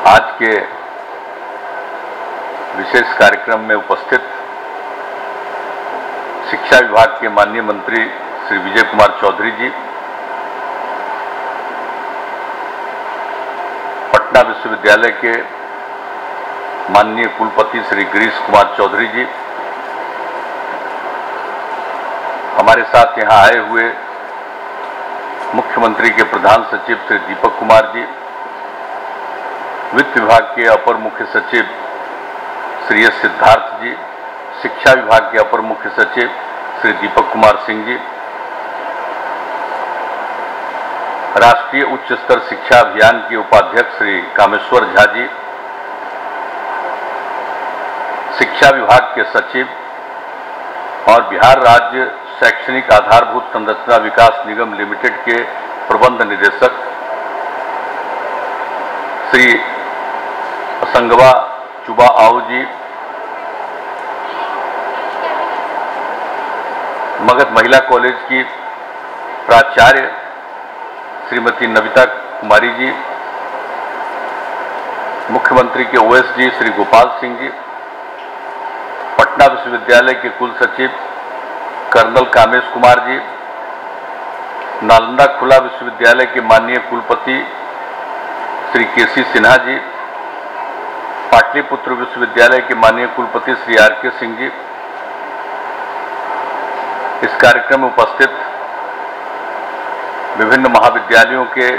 आज के विशेष कार्यक्रम में उपस्थित शिक्षा विभाग के माननीय मंत्री श्री विजय कुमार चौधरी जी, पटना विश्वविद्यालय के माननीय कुलपति श्री गिरीश कुमार चौधरी जी, हमारे साथ यहाँ आए हुए मुख्यमंत्री के प्रधान सचिव श्री दीपक कुमार जी, वित्त विभाग के अपर मुख्य सचिव श्री एस सिद्धार्थ जी, शिक्षा विभाग के अपर मुख्य सचिव श्री दीपक कुमार सिंह जी, राष्ट्रीय उच्च स्तर शिक्षा अभियान के उपाध्यक्ष श्री कामेश्वर झा जी, शिक्षा विभाग के सचिव और बिहार राज्य शैक्षणिक आधारभूत संरचना विकास निगम लिमिटेड के प्रबंध निदेशक श्री असंगवा चुबा आओ जी, मगध महिला कॉलेज की प्राचार्य श्रीमती नविता कुमारी जी, मुख्यमंत्री के ओएसडी श्री गोपाल सिंह जी, पटना विश्वविद्यालय के कुल सचिव कर्नल कामेश कुमार जी, नालंदा खुला विश्वविद्यालय के माननीय कुलपति श्री केसी सिन्हा जी, पाटलिपुत्र विश्वविद्यालय के माननीय कुलपति श्री आर के सिंह जी, इस कार्यक्रम में उपस्थित विभिन्न महाविद्यालयों के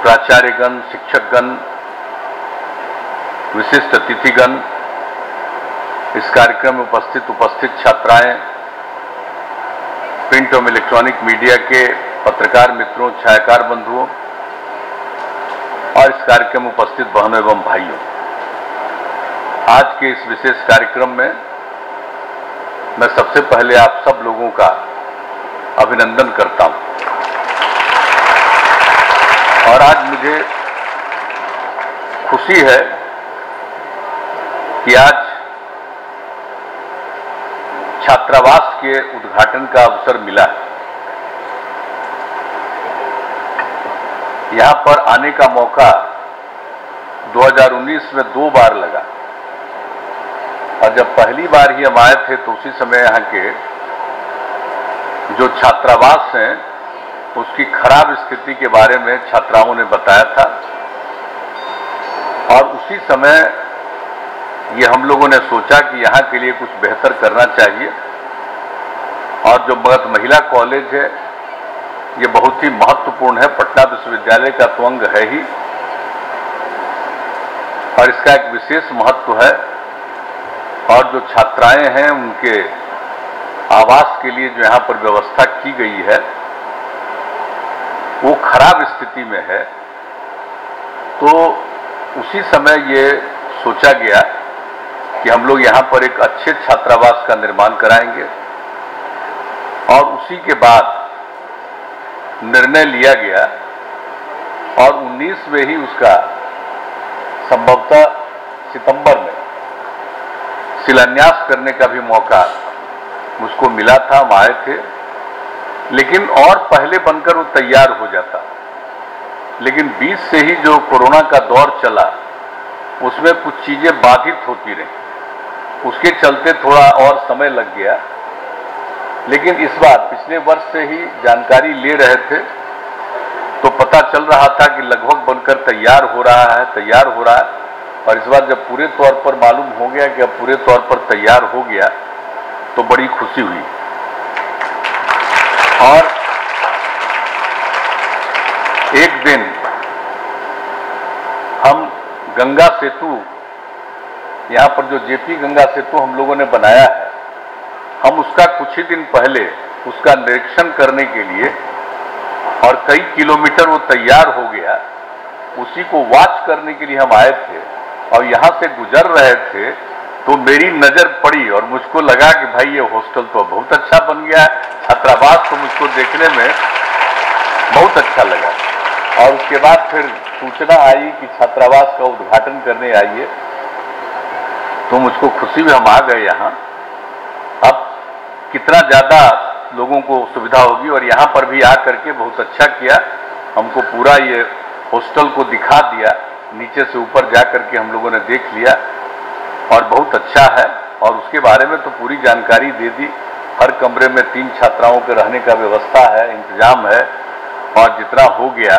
प्राचार्यगण, शिक्षकगण, विशिष्ट अतिथिगण, इस कार्यक्रम में उपस्थित छात्राएं, प्रिंट एवं इलेक्ट्रॉनिक मीडिया के पत्रकार मित्रों, छायाकार बंधुओं और इस कार्यक्रम में उपस्थित बहनों एवं भाइयों, आज के इस विशेष कार्यक्रम में मैं सबसे पहले आप सब लोगों का अभिनंदन करता हूं। और आज मुझे खुशी है कि आज छात्रावास के उद्घाटन का अवसर मिला है। यहां पर आने का मौका 2019 में 2 बार लगा और जब पहली बार ही हम आए थे तो उसी समय यहाँ के जो छात्रावास हैं उसकी खराब स्थिति के बारे में छात्राओं ने बताया था और उसी समय ये हम लोगों ने सोचा कि यहाँ के लिए कुछ बेहतर करना चाहिए। और जो मगध महिला कॉलेज है ये बहुत ही महत्वपूर्ण है, पटना विश्वविद्यालय का तो अंग है ही और इसका एक विशेष महत्व है। और जो छात्राएं हैं उनके आवास के लिए जो यहाँ पर व्यवस्था की गई है वो खराब स्थिति में है, तो उसी समय ये सोचा गया कि हम लोग यहाँ पर एक अच्छे छात्रावास का निर्माण कराएंगे और उसी के बाद निर्णय लिया गया और 19 में ही उसका संभवतः सितंबर में शिलान्यास करने का भी मौका मुझको मिला था, हम आए थे, लेकिन और पहले बनकर वो तैयार हो जाता। लेकिन बीच से ही जो कोरोना का दौर चला उसमें कुछ चीजें बाधित होती रही, उसके चलते थोड़ा और समय लग गया। लेकिन इस बार पिछले वर्ष से ही जानकारी ले रहे थे तो पता चल रहा था कि लगभग बनकर तैयार हो रहा है और इस बार जब पूरे तौर पर मालूम हो गया कि अब पूरे तौर पर तैयार हो गया तो बड़ी खुशी हुई। और एक दिन हम गंगा सेतु, यहाँ पर जो जेपी गंगा सेतु हम लोगों ने बनाया है, हम उसका कुछ ही दिन पहले उसका निरीक्षण करने के लिए और कई किलोमीटर वो तैयार हो गया, उसी को वॉच करने के लिए हम आए थे और यहाँ से गुजर रहे थे तो मेरी नजर पड़ी और मुझको लगा कि भाई ये हॉस्टल तो बहुत अच्छा बन गया है, छात्रावास तो मुझको देखने में बहुत अच्छा लगा। और उसके बाद फिर सूचना आई कि छात्रावास का उद्घाटन करने आइए, तो मुझको खुशी भी, हम आ गए यहाँ। अब कितना ज़्यादा लोगों को सुविधा होगी और यहाँ पर भी आ करके बहुत अच्छा किया, हमको पूरा ये हॉस्टल को दिखा दिया नीचे से ऊपर जा करके हम लोगों ने देख लिया और बहुत अच्छा है। और उसके बारे में तो पूरी जानकारी दे दी। हर कमरे में 3 छात्राओं के रहने का व्यवस्था है, इंतजाम है। और जितना हो गया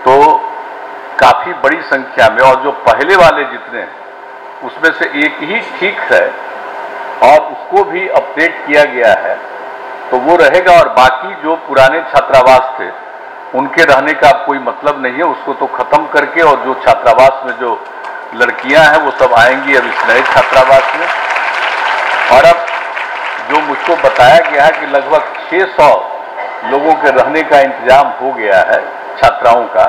तो काफ़ी बड़ी संख्या में, और जो पहले वाले जितने हैं उसमें से एक ही ठीक है और उसको भी अपडेट किया गया है तो वो रहेगा। और बाकी जो पुराने छात्रावास थे उनके रहने का अब कोई मतलब नहीं है, उसको तो खत्म करके, और जो छात्रावास में जो लड़कियां हैं वो सब आएंगी अब इस नए छात्रावास में। और अब जो मुझको बताया गया है कि लगभग 600 लोगों के रहने का इंतजाम हो गया है छात्राओं का,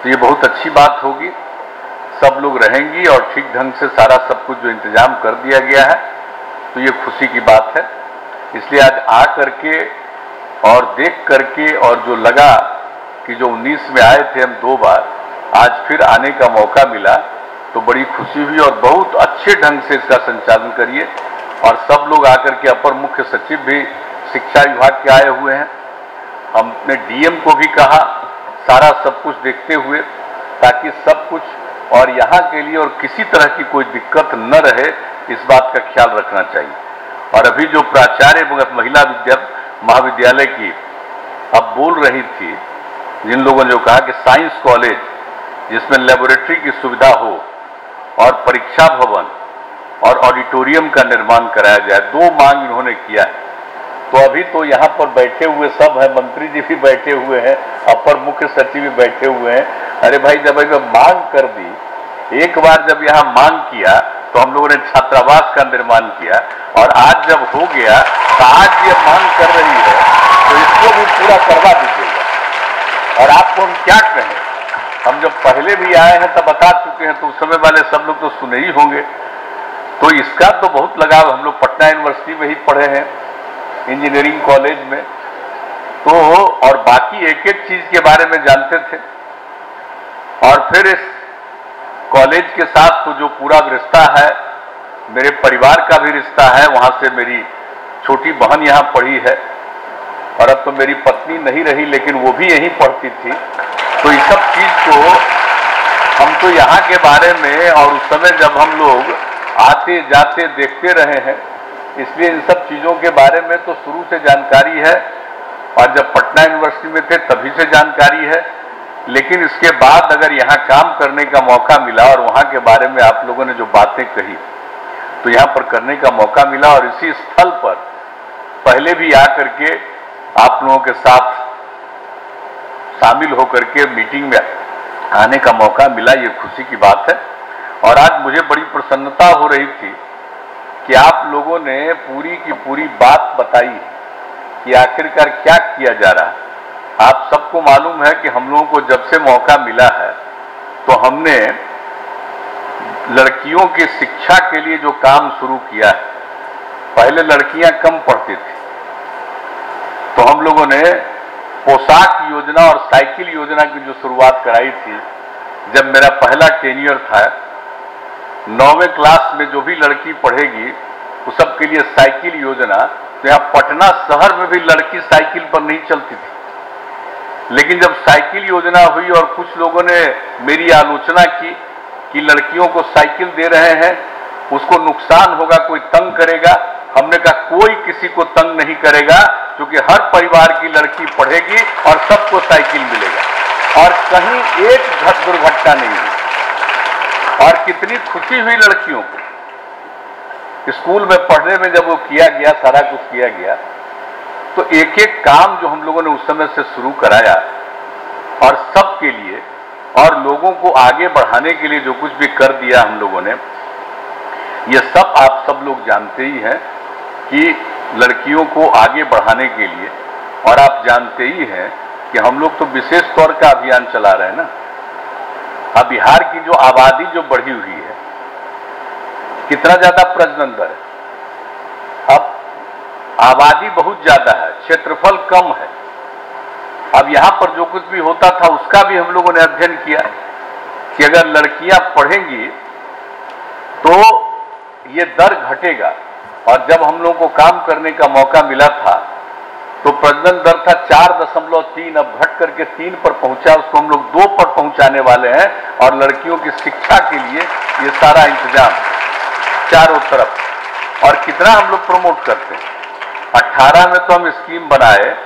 तो ये बहुत अच्छी बात होगी। सब लोग रहेंगी और ठीक ढंग से सारा सब कुछ जो इंतजाम कर दिया गया है, तो ये खुशी की बात है। इसलिए आज आ करके और देख करके, और जो लगा कि जो 19 में आए थे हम 2 बार, आज फिर आने का मौका मिला तो बड़ी खुशी हुई। और बहुत अच्छे ढंग से इसका संचालन करिए। और सब लोग आकर के, अपर मुख्य सचिव भी शिक्षा विभाग के आए हुए हैं, हमने डीएम को भी कहा सारा सब कुछ देखते हुए, ताकि सब कुछ और यहाँ के लिए और किसी तरह की कोई दिक्कत न रहे, इस बात का ख्याल रखना चाहिए। और अभी जो प्राचार्य महिला महाविद्यालय की अब बोल रही थी, जिन लोगों ने जो कहा कि साइंस कॉलेज जिसमें लेबोरेटरी की सुविधा हो और परीक्षा भवन और ऑडिटोरियम का निर्माण कराया जाए, 2 मांग इन्होंने किया है। तो अभी तो यहाँ पर बैठे हुए सब हैं, मंत्री जी भी बैठे हुए हैं, अपर मुख्य सचिव भी बैठे हुए हैं। अरे भाई, जब अभी मांग कर दी, एक बार जब यहाँ मांग किया तो हम लोगों ने छात्रावास का निर्माण किया, और आज जब हो गया तो आज ये मांग कर रही है तो इसको भी पूरा करवा दीजिएगा। और आपको हम क्या कहें, हम जब पहले भी आए हैं तब बता चुके हैं, तो उस समय वाले सब लोग तो सुने ही होंगे। तो इसका तो बहुत लगाव, हम लोग पटना यूनिवर्सिटी में ही पढ़े हैं, इंजीनियरिंग कॉलेज में, तो और बाकी एक एक चीज के बारे में जानते थे। और फिर इस कॉलेज के साथ तो जो पूरा रिश्ता है, मेरे परिवार का भी रिश्ता है। वहां से मेरी छोटी बहन यहाँ पढ़ी है, और अब तो मेरी पत्नी नहीं रही, लेकिन वो भी यहीं पढ़ती थी। तो इस सब चीज को हम तो यहाँ के बारे में, और उस समय जब हम लोग आते जाते देखते रहे हैं, इसलिए इन सब चीजों के बारे में तो शुरू से जानकारी है। और जब पटना यूनिवर्सिटी में थे तभी से जानकारी है। लेकिन इसके बाद अगर यहाँ काम करने का मौका मिला और वहाँ के बारे में आप लोगों ने जो बातें कही, तो यहाँ पर करने का मौका मिला। और इसी स्थल पर पहले भी आकर के आप लोगों के साथ शामिल होकर के मीटिंग में आने का मौका मिला, ये खुशी की बात है। और आज मुझे बड़ी प्रसन्नता हो रही थी कि आप लोगों ने पूरी की पूरी बात बताई कि आखिरकार क्या किया जा रहा है। आप सबको मालूम है कि हम लोगों को जब से मौका मिला है तो हमने लड़कियों की शिक्षा के लिए जो काम शुरू किया है, पहले लड़कियां कम पढ़ती थी, तो हम लोगों ने पोशाक योजना और साइकिल योजना की जो शुरुआत कराई थी, जब मेरा पहला टेन्योर था, 9वीं क्लास में जो भी लड़की पढ़ेगी उस सब के लिए साइकिल योजना। तो यहाँ पटना शहर में भी लड़की साइकिल पर नहीं चलती थी, लेकिन जब साइकिल योजना हुई और कुछ लोगों ने मेरी आलोचना की कि लड़कियों को साइकिल दे रहे हैं, उसको नुकसान होगा, कोई तंग करेगा, हमने कहा कोई किसी को तंग नहीं करेगा, क्योंकि हर परिवार की लड़की पढ़ेगी और सबको साइकिल मिलेगा, और कहीं एक दुर्घटना नहीं हुई। और कितनी खुशी हुई लड़कियों को स्कूल में पढ़ने में, जब वो किया गया, सारा कुछ किया गया, तो एक एक काम जो हम लोगों ने उस समय से शुरू कराया, और सबके लिए और लोगों को आगे बढ़ाने के लिए जो कुछ भी कर दिया हम लोगों ने, ये सब आप सब लोग जानते ही हैं कि लड़कियों को आगे बढ़ाने के लिए। और आप जानते ही हैं कि हम लोग तो विशेष तौर का अभियान चला रहे हैं ना। अब बिहार की जो आबादी जो बढ़ी हुई है, कितना ज्यादा प्रजनन दर है, अब आबादी बहुत ज्यादा है, क्षेत्रफल कम है। अब यहाँ पर जो कुछ भी होता था उसका भी हम लोगों ने अध्ययन किया कि अगर लड़कियां पढ़ेंगी तो ये दर घटेगा। और जब हम लोगों को काम करने का मौका मिला था तो प्रजनन दर था 4.3, अब घट करके 3 पर पहुंचा, उसको हम लोग 2 पर पहुंचाने वाले हैं। और लड़कियों की शिक्षा के लिए ये सारा इंतजाम चारों तरफ। और कितना हम लोग प्रमोट करते हैं। 18 में तो हम स्कीम बनाए,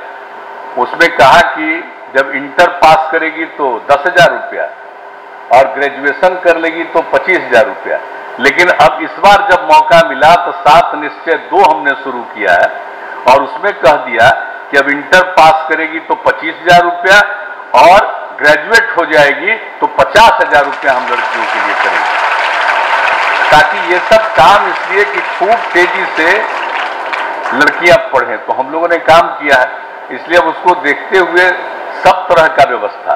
उसमें कहा कि जब इंटर पास करेगी तो 10,000 रुपया और ग्रेजुएशन कर लेगी तो 25,000 रुपया। लेकिन अब इस बार जब मौका मिला तो 7 निश्चय 2 हमने शुरू किया है और उसमें कह दिया कि अब इंटर पास करेगी तो 25,000 रुपया और ग्रेजुएट हो जाएगी तो 50,000 रुपया हम लड़कियों के लिए करेंगे। ताकि ये सब काम इसलिए कि खूब तेजी से लड़कियां पढ़ें, तो हम लोगों ने काम किया है। इसलिए अब उसको देखते हुए सब तरह का व्यवस्था,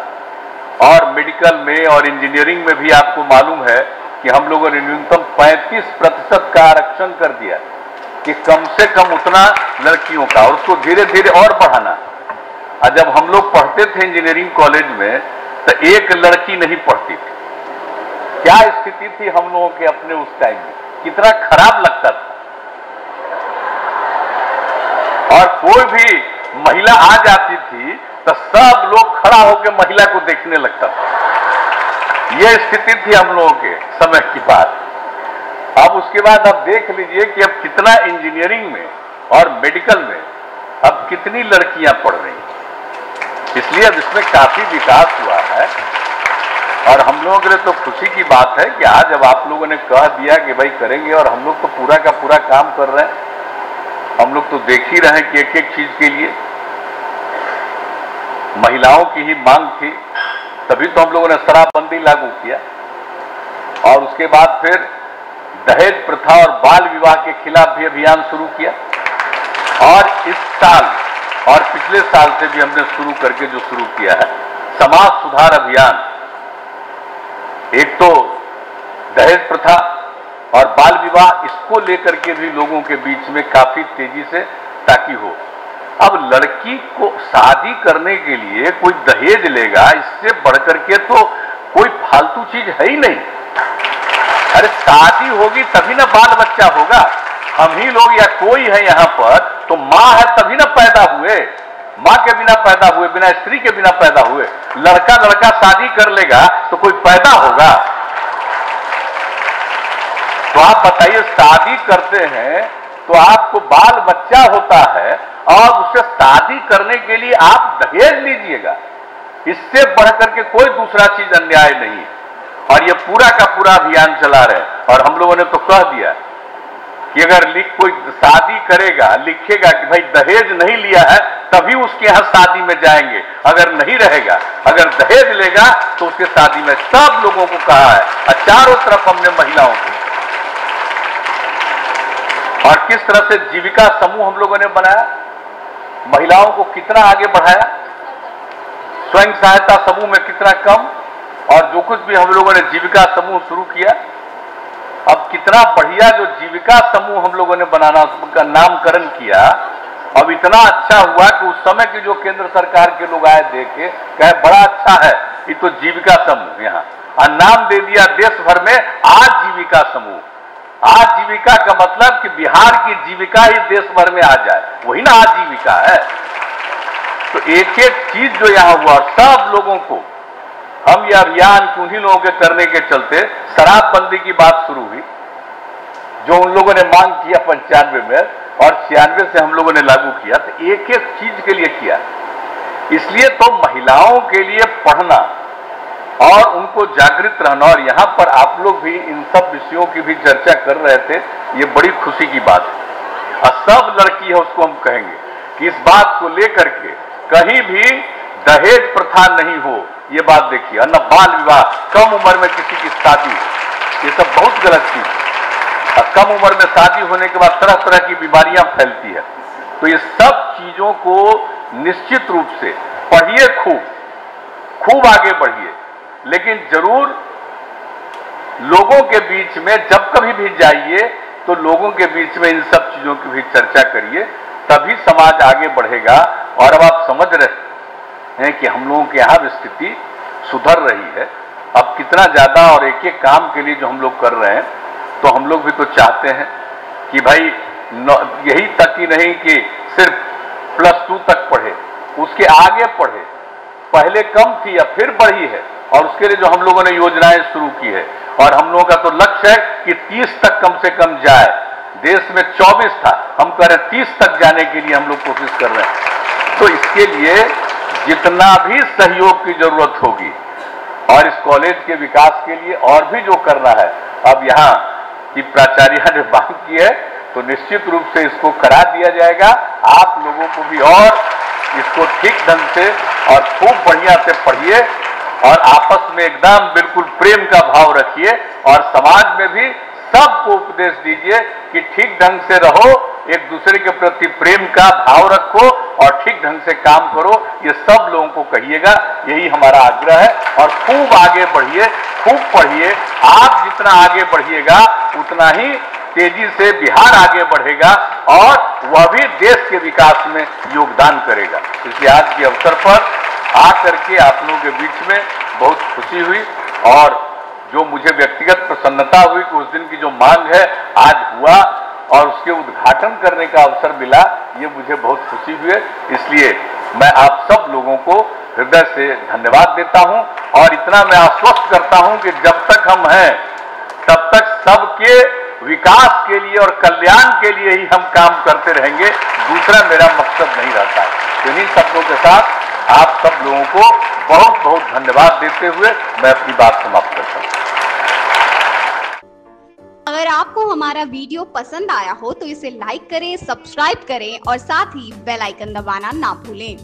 और मेडिकल में और इंजीनियरिंग में भी आपको मालूम है कि हम लोगों ने न्यूनतम 35% का आरक्षण कर दिया कि कम से कम उतना लड़कियों का, और उसको धीरे धीरे और बढ़ाना। और जब हम लोग पढ़ते थे इंजीनियरिंग कॉलेज में तो एक लड़की नहीं पढ़ती थी। क्या स्थिति थी हम लोगों के अपने उस टाइम में, कितना खराब लगता था। और कोई भी महिला आ जाती थी तो सब लोग खड़ा होकर महिला को देखने लगता था। यह स्थिति थी हम लोगों के समय की बात। अब उसके बाद आप देख लीजिए कि अब कितना इंजीनियरिंग में और मेडिकल में अब कितनी लड़कियां पढ़ रही हैं। इसलिए अब इसमें काफी विकास हुआ है और हम लोगों के लिए तो खुशी की बात है कि आज अब आप लोगों ने कह दिया कि भाई करेंगे, और हम लोग तो पूरा का पूरा काम कर रहे हैं। हम लोग तो देख ही रहे हैं कि एक एक चीज के लिए महिलाओं की ही मांग थी, तभी तो हम लोगों ने शराबबंदी लागू किया। और उसके बाद फिर दहेज प्रथा और बाल विवाह के खिलाफ भी अभियान शुरू किया। और इस साल और पिछले साल से भी हमने शुरू करके जो शुरू किया है समाज सुधार अभियान। एक तो दहेज प्रथा और बाल विवाह, इसको लेकर के भी लोगों के बीच में काफी तेजी से ताकि हो। अब लड़की को शादी करने के लिए कोई दहेज लेगा, इससे बढ़कर के तो कोई फालतू चीज है ही नहीं। अरे शादी होगी तभी ना बाल बच्चा होगा। हम ही लोग या कोई है यहाँ पर तो माँ है तभी ना पैदा हुए। माँ के बिना पैदा हुए, बिना स्त्री के बिना पैदा हुए। लड़का शादी कर लेगा तो कोई पैदा होगा? तो आप बताइए, शादी करते हैं तो आपको बाल बच्चा होता है और उससे शादी करने के लिए आप दहेज लीजिएगा। इससे बढ़कर के कोई दूसरा चीज अन्याय नहीं। और ये पूरा का पूरा अभियान चला रहे हैं। और हम लोगों ने तो कह दिया कि अगर कोई शादी करेगा, लिखेगा कि भाई दहेज नहीं लिया है तभी उसके यहां शादी में जाएंगे, अगर नहीं रहेगा, अगर दहेज लेगा तो उसके शादी में। सब लोगों को कहा है और चारों तरफ हमने महिलाओं को। और किस तरह से जीविका समूह हम लोगों ने बनाया, महिलाओं को कितना आगे बढ़ाया, स्वयं सहायता समूह में कितना कम, और जो कुछ भी हम लोगों ने जीविका समूह शुरू किया, अब कितना बढ़िया जो जीविका समूह हम लोगों ने बनाना, उसका नामकरण किया। अब इतना अच्छा हुआ कि उस समय की जो केंद्र सरकार के लोग आए देखे, कहे बड़ा अच्छा है ये तो जीविका समूह, यहाँ और नाम दे दिया देश भर में आजीविका समूह। आजीविका का मतलब कि बिहार की जीविका ही देश भर में आ जाए, वही ना आजीविका है। तो एक एक चीज जो यहाँ हुआ, सब लोगों को हम ये अभियान उन्हीं लोगों के करने के चलते शराबबंदी की बात शुरू हुई, जो उन लोगों ने मांग किया 95 में, और 96 से हम लोगों ने लागू किया। तो एक एक चीज के लिए किया। इसलिए तो महिलाओं के लिए पढ़ना और उनको जागृत रहना, और यहाँ पर आप लोग भी इन सब विषयों की भी चर्चा कर रहे थे, ये बड़ी खुशी की बात है। और सब लड़की है उसको हम कहेंगे कि इस बात को लेकर के कहीं भी दहेज प्रथा नहीं हो, ये बात देखिए। और न बाल विवाह, कम उम्र में किसी की शादी, ये सब बहुत गलत चीज है। और कम उम्र में शादी होने के बाद तरह तरह की बीमारियां फैलती है। तो ये सब चीजों को निश्चित रूप से पढ़िए, खूब आगे बढ़िए, लेकिन जरूर लोगों के बीच में जब कभी भी जाइए तो लोगों के बीच में इन सब चीजों की भी चर्चा करिए, तभी समाज आगे बढ़ेगा। और अब आप समझ रहे हैं कि हम लोगों के यहाँ स्थिति सुधर रही है अब कितना ज्यादा, और एक एक काम के लिए जो हम लोग कर रहे हैं, तो हम लोग भी तो चाहते हैं कि भाई यही तक ही नहीं कि सिर्फ +2 तक पढ़े, उसके आगे पढ़े, पहले कम थी या फिर बढ़ी है, और उसके लिए जो हम लोगों ने योजनाएं शुरू की है, और हम लोगों का तो लक्ष्य है कि 30 तक कम से कम जाए। देश में 24 था, हम कह रहे हैं 30 तक जाने के लिए हम लोग कोशिश कर रहे हैं। तो इसके लिए जितना भी सहयोग की जरूरत होगी और इस कॉलेज के विकास के लिए और भी जो करना है, अब यहाँ की प्राचार्य ने मांग की है तो निश्चित रूप से इसको करा दिया जाएगा। आप लोगों को भी और इसको ठीक ढंग से और खूब बढ़िया से पढ़िए और आपस में एकदम बिल्कुल प्रेम का भाव रखिए, और समाज में भी सबको उपदेश दीजिए कि ठीक ढंग से रहो, एक दूसरे के प्रति प्रेम का भाव रखो और ठीक ढंग से काम करो। ये सब लोगों को कहिएगा, यही हमारा आग्रह है। और खूब आगे बढ़िए, खूब पढ़िए। आप जितना आगे बढ़िएगा उतना ही तेजी से बिहार आगे बढ़ेगा और वह भी देश के विकास में योगदान करेगा। इसलिए आज के अवसर पर आकर के आप लोगों के बीच में बहुत खुशी हुई, और जो मुझे व्यक्तिगत प्रसन्नता हुई कि उस दिन की जो मांग है आज हुआ और उसके उद्घाटन करने का अवसर मिला, ये मुझे बहुत खुशी हुई है। इसलिए मैं आप सब लोगों को हृदय से धन्यवाद देता हूं, और इतना मैं आश्वस्त करता हूं कि जब तक हम हैं तब तक सबके विकास के लिए और कल्याण के लिए ही हम काम करते रहेंगे, दूसरा मेरा मकसद नहीं रहता है। इन्हीं शब्दों के साथ आप सब लोगों को बहुत बहुत धन्यवाद देते हुए मैं अपनी बात समाप्त करता हूं। अगर आपको हमारा वीडियो पसंद आया हो तो इसे लाइक करें, सब्सक्राइब करें और साथ ही बेल आइकन दबाना ना भूलें।